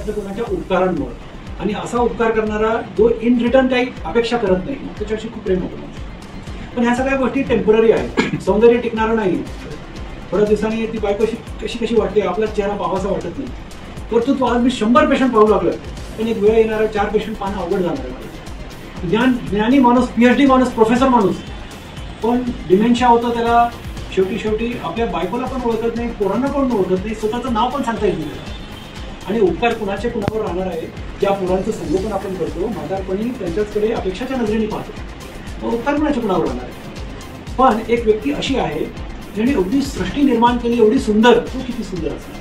असतं कोणाच्या उपकारांमुळे, आणि असा उपकार करणारा जो इन रिटर्न काही अपेक्षा करत नाही, मग त्याच्याशी खूप प्रेम होतं. पण ह्या सगळ्या गोष्टी टेम्पररी आहेत, सौंदर्य टिकणारं नाही. थोड्या दिवसांनी ती बायको कशी वाटते, आपला चेहरा पाहावासा वाटत नाही. कर्तृत्व आज मी 100 पेशंट पाहू लागलोय, पण एक वेळ येणार 4 पेशंट पाहणं अवघड जाणार आहे. ज्ञानी माणूस, PhD माणूस, प्रोफेसर माणूस, पण डिमेन्शिया होतं त्याला. शेवटी आपल्या बायकोला पण ओळखत नाही, पोरांना पण ओळखत नाही, स्वतःचं नाव पण सांगता येत नाही. आणि उपकार कुणाचे कुणावर राहणार आहे. ज्या पोरांचं संगोपन आपण करतो, म्हातारपणी त्यांच्याचकडे अपेक्षाच्या नजरेने पाहतो, मग उपकार कुणाचे कुणावर राहणार आहे. पण एक व्यक्ती अशी आहे ज्याने एवढी सृष्टी निर्माण केली, एवढी सुंदर, तो किती सुंदर असणार,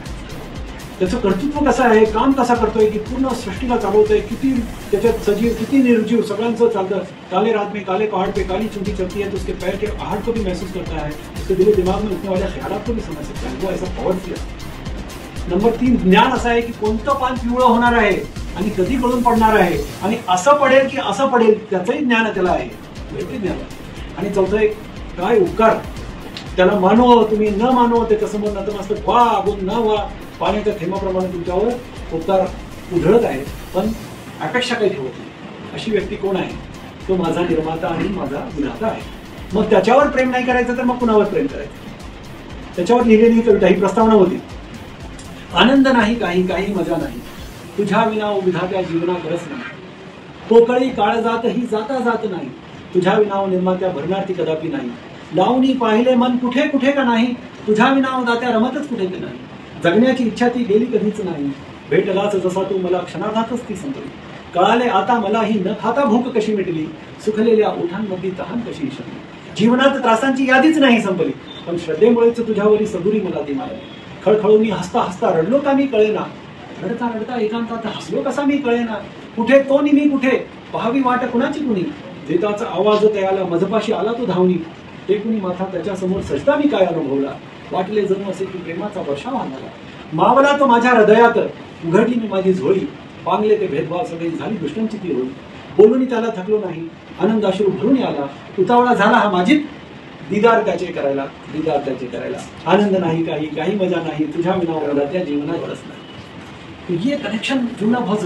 त्याचं कर्तृत्व कसं आहे, काम कसा करतोय, की पूर्ण सृष्टीला चालवतोय, किती त्याच्यात सजीव, किती निर्जीव, सगळ्यांचं चालतं. काले रात में काले पहाड़ पे काली चुंटी चलती है तो उसके पैर के आहट को भी महसूस करता है, उसके दिलो दिमाग में उठने वाले ख्यालात को भी समझ सकता है. वो ऐसा पॉवरफुल आहे. नंबर 3, ज्ञान असं आहे की कोणतं पान पिवळं होणार आहे आणि कधी गळून पडणार आहे, आणि असं पडेल की असं पडेल, त्याचंही ज्ञान त्याला आहे, वेगळी ज्ञान आहे. आणि चौथं एक, काय उपकार, त्याला मानो तुम्ही न मानो, त्याच्यासमोर नतमस्तक व्हा, अगोदर न व्हा, पाण्याच्या थेंबाप्रमाणे तुमच्यावर उपकार उधळत आहे, पण अपेक्षा काही ठेवत नाही. अशी व्यक्ती कोण आहे? तो माझा निर्माता आणि माझा विधाता आहे. मग त्याच्यावर प्रेम नाही करायचं तर मग कुणावर प्रेम करायचं? त्याच्यावर लिहिलेली कविता, ही प्रस्तावना होती. आनंद नाही काही, काही मजा नाही, तुझ्या विना विधात्या जीवना गरज नाही, पोकळी काळजातही जाता जात नाही, तुझ्या विना निर्मात्या भरणार ती कदापि नाही, लावणी पाहिले मन कुठे कुठे का नाही, तुझ्या विना दात्या रमतच कुठे का नाही, जगण्याची इच्छा ती गेली कधीच नाही, भेटलाच जसा तू मला क्षणार्धातच ती संपली, कळाले आता मला ही न खाता भूक कशी मिटली, सुखलेल्या ओठांमध्ये तहान कशी विसरली, जीवनात त्रासांची यादीच नाही संपली, पण श्रद्धेमुळेच तुझ्यावरी सबुरी मला ती मिळाली, खळखळून हसता हसता रडलो का मी कळेना, रडता रडता एकांतात हसलो कसा मी कळेना, कुठे तो नि मी कुठे, पाहावी वाट कुणाची कुणी, देताचा आवाज तयाला मजपाशी आला तो धावणी, टेकुनी माथा त्याच्यासमोर सजदा मी काय अनुभवला, वाटले जणू असे की प्रेमाचा वर्षाव आला, मावला तो माझ्या हृदयात, उघडली मी माझी झोळी, पांगले ते भेदभाव सगळी झाली दुष्टांची ती होळी, बोलून त्याला थकलो नाही, आनंदाश्रू भरून आला, उतावळा झाला हा माझीत, दीदार त्याचे करायला, आनंद नाही काही, काही मजा नाही, तुझ्या विना त्या जीवनात रस नाही. ये कनेक्शन जुना बहुत